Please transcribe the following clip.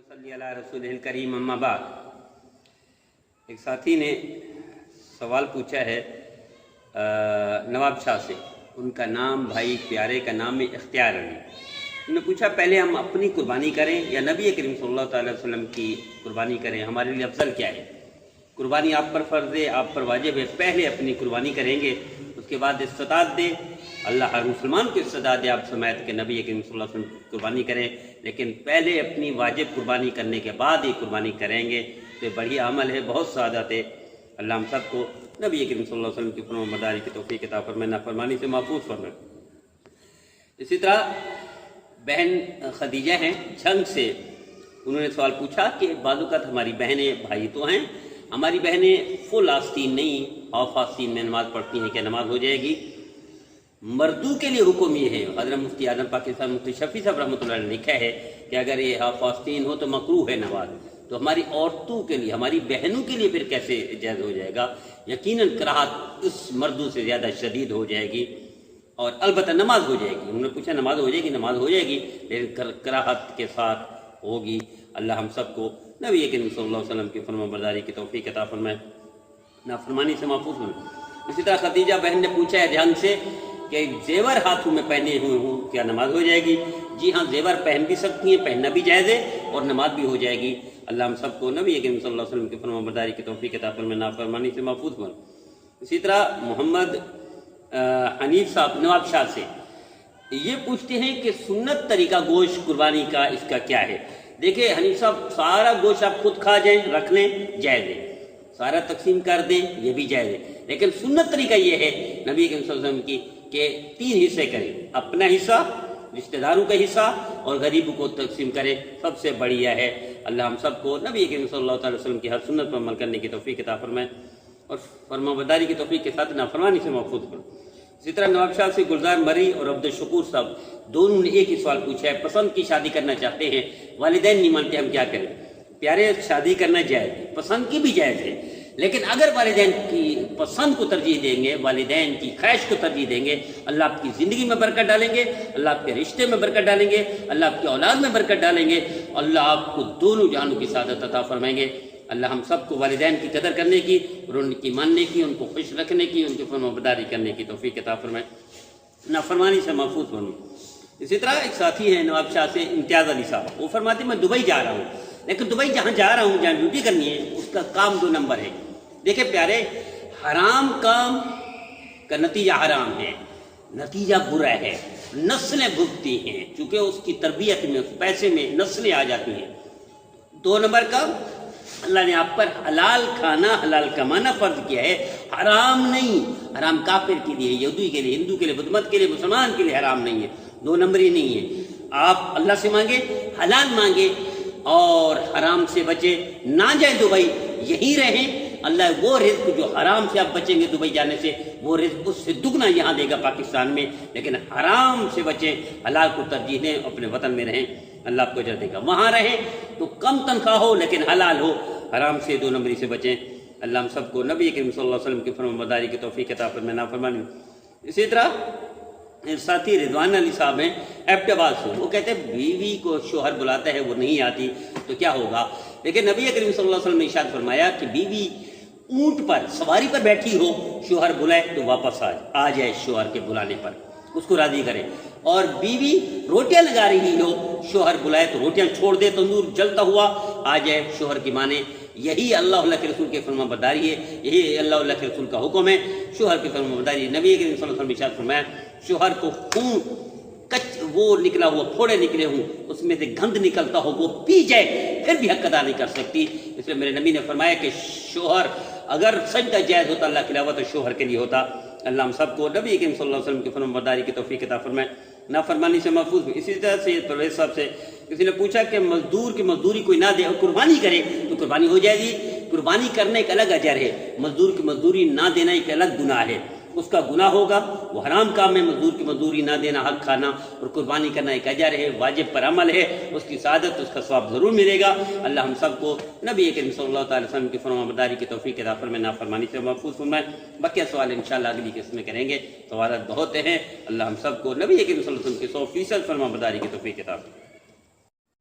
सल्ली अला रसूलिल करीम अम्मा बाद। एक साथी ने सवाल पूछा है नवाब शाह से, उनका नाम भाई प्यारे का नाम है इख्तियार अली। उन्होंने पूछा पहले हम अपनी कुर्बानी करें या नबी करीम सल्लल्लाहु अलैहि वसल्लम की कुर्बानी करें, हमारे लिए अफजल क्या है? कुर्बानी आप पर फ़र्ज़ है, आप पर वाजिब है, पहले अपनी कुर्बानी करेंगे, उसके बाद इस्तिताअत दे, अल्लाह हर मुसलमान को इस्तिताअत दे, आप समायत के नबी करीम सल्लल्लाहु अलैहि वसल्लम की कुर्बानी करें, लेकिन पहले अपनी वाजिब कुर्बानी करने के बाद ही कुर्बानी करेंगे तो बढ़िया अमल है, बहुत सादत है। अल्लाह हम सबको नबी करीम सल्लल्लाहु अलैहि वसल्लम की फरमाबरदारी की तौफीक अता फरमाए, नाफरमानी से महफूज फरमाए। इसी तरह बहन खदीजा हैं झंग से, उन्होंने सवाल पूछा कि बाज़ हमारी बहनें भाई तो हैं, हमारी बहनें फुल आस्तीन नहीं हाफ आस्तीन में नमाज़ पढ़ती हैं, क्या नमाज हो जाएगी? मर्दों के लिए हुक्म ये है, हज़रत मुफ्ती आज़म पाकिस्तान मुफ्ती शफी साहब रहमतुल्लाह अलैह ने लिखा है कि अगर ये हाफ आस्तीन हो तो मकरूह है नमाज, तो हमारी औरतों के लिए, हमारी बहनों के लिए फिर कैसे जायज़ हो जाएगा? यकीनन कराहत उस मर्दों से ज़्यादा शदीद हो जाएगी और अलबत्ता नमाज हो जाएगी। उन्होंने पूछा नमाज हो जाएगी? नमाज हो जाएगी, लेकिन कराहत के साथ होगी। अल्लाह हम सबको नबी करीम सल्लल्लाहु अलैहि वसल्लम की फरमाबरदारी की तौफीक अता फरमाए, नाफरमानी से महफूज फरमाए। इसी तरह खदीजा बहन ने पूछा है ध्यान से कि जेवर हाथों में पहने हुए हूँ, क्या नमाज हो जाएगी? जी हाँ, जेवर पहन भी सकती हैं, पहनना भी जायज़ है और नमाज भी हो जाएगी। अल्लाह हम सबको नबी करीम सल्लल्लाहु अलैहि वसल्लम की फरमाबरदारी की तौफीक अता फरमाए, नाफरमानी से महफूज फरमाए। इसी तरह मोहम्मद हनीफ साहब नवाब शाह से ये पूछते हैं कि सुन्नत तरीका गोश्त कुर्बानी का इसका क्या है? देखिए हनीफ साहब, सारा गोश्त आप खुद खा जाएं, रख लें, जायज़ है, सारा तकसीम कर दें, ये भी जायज़ है, लेकिन सुन्नत तरीका ये है नबी करीम सल्लल्लाहु अलैहि वसल्लम की कि 3 हिस्से करें, अपना हिस्सा, रिश्तेदारों का हिस्सा और गरीबों को तकसीम करें, सबसे बढ़िया है। अल्लाह हम सबको नबी करीम सल्लल्लाहु अलैहि वसल्लम की हर सुन्नत पर अमल करने की तौफीक अता फरमाए और फरमाबरदारी की तौफीक के साथ नाफरमानी से महफूज फरमाए। इसी तरह नवाब शाह से गुलजार मरी और अब्दुल शकूर साहब दोनों ने एक ही सवाल पूछा है, पसंद की शादी करना चाहते हैं, वालिदैन नहीं मानते, हम क्या करें? प्यारे, शादी करना जायज़ है, पसंद की भी जायज़ है, लेकिन अगर वालिदैन की पसंद को तरजीह देंगे, वालिदैन की ख्वाहिश को तरजीह देंगे, अल्लाह आपकी ज़िंदगी में बरकत डालेंगे, अल्लाह आपके रिश्ते में बरकत डालेंगे, अल्लाह आपकी औलाद में बरकत डालेंगे, अल्लाह आपको दोनों जहानों की सादत अता फरमाएंगे। अल्लाह हम सबको वालिदैन की कदर करने की और उनकी मानने की, उनको खुश रखने की, उनकी फरमाबरदारी करने की तौफीक अता फरमाए, नाफरमानी से महफूज फरमाए। इसी तरह एक साथी है नवाब शाह से इम्तियाज़ अली साहब, वो फरमाते मैं दुबई जा रहा हूँ, लेकिन दुबई जहाँ जा रहा हूँ, जहाँ ड्यूटी करनी है, उसका काम 2 नंबर है। देखिए प्यारे, हराम काम का नतीजा हराम है, नतीजा बुरा है, नस्लें भुगती हैं, चूँकि उसकी तरबियत में, उस पैसे में नस्लें आ जाती हैं। 2 नंबर का अल्लाह ने आप पर हलाल खाना, हलाल कमाना फर्ज किया है, हराम नहीं। हराम काफिर के लिए, यहूदी के लिए, हिंदू के लिए, बुद्धमत के लिए, मुसलमान के लिए हराम नहीं है, 2 नंबर ही नहीं है। आप अल्लाह से मांगे, हलाल मांगे और हराम से बचे, ना जाए दुबई, यहीं रहें। अल्लाह वो रिज़्क जो हराम से आप बचेंगे दुबई जाने से, वो रिज़्क उससे दुगना यहाँ देगा पाकिस्तान में, लेकिन हराम से बचें, हलाल को तरजीह दें, अपने वतन में रहें, अल्लाह आपको अजर देगा। वहाँ रहें तो कम तनख्वाह हो लेकिन हलाल हो, हराम से 2 नंबरी से बचें। अल्लाह हम सबको नबी करीम सल्लल्लाहु अलैहि वसल्लम की फरमाबरदारी की तौफीक अता फरमाए, नाफरमानी। इसी तरह साथी रिजवान अली साहब हैं एबटाबाद से, वो कहते हैं बीवी को शोहर बुलाता है, वो नहीं आती तो क्या होगा? लेकिन नबी करीम सल्लल्लाहु अलैहि वसल्लम ने इरशाद फरमाया कि बीवी ऊँट पर सवारी पर बैठी हो, शोहर बुलाए तो वापस आ जाए, शोहर के बुलाने पर उसको राज़ी करें, और बीवी रोटियां लगा रही हो, शोहर बुलाए तो रोटियां छोड़ दे, तंदूर जलता हुआ आ जाए, शोहर की माने। यही अल्लाह के रसूल के फरमाबरदारी है, यही अल्लाह के रसूल का हुक्म है, शोहर की फरमाबरदारी। नबी करीम सल्लल्लाहु अलैहि वसल्लम ने इरशाद फरमाया, शोहर को खून वो निकला हुआ, फोड़े निकले हों, उसमें से गंध निकलता हो, वो पी जाए, फिर भी हक अदा नहीं कर सकती। इसलिए मेरे नबी ने फरमाया कि शोहर अगर सजदा जायज़ होता अल्लाह के अलावा तो शोहर के लिए होता। अल्लाह हम सबको नबी करीम सल्लल्लाहु अलैहि वसल्लम की फरमाबरदारी की तौफीक अता फरमाए, नाफरमानी से महफूज। इसी तरह से परवेज़ साहब से किसी ने पूछा कि मजदूर की मजदूरी कोई ना दे और कुर्बानी करे तो कुर्बानी हो जाएगी? कुर्बानी करने का अलग अजर है, मजदूर की मजदूरी ना देना एक अलग गुनाह है, उसका गुनाह होगा, वो हराम काम है, मजदूर की मजदूरी ना देना, हक खाना, और कुर्बानी करना एक अजर है, वाजिब पर अमल है, उसकी सादत, उसका सवाब ज़रूर मिलेगा। अल्लाह हम सबको नबी करीम सल्लल्लाहु अलैहि वसल्लम की फरमाबरदारी की तौफीक अता फरमाए, नाफरमानी से महफूज फरमाए। बाकी सवाल इंशाअल्लाह अगली किस्त में करेंगे, सवाल बहुत हैं। अल्लाह हम सबको नबी करीम सल्लल्लाहु अलैहि वसल्लम की 100% फरमाबरदारी की तौफीक अता फरमाए।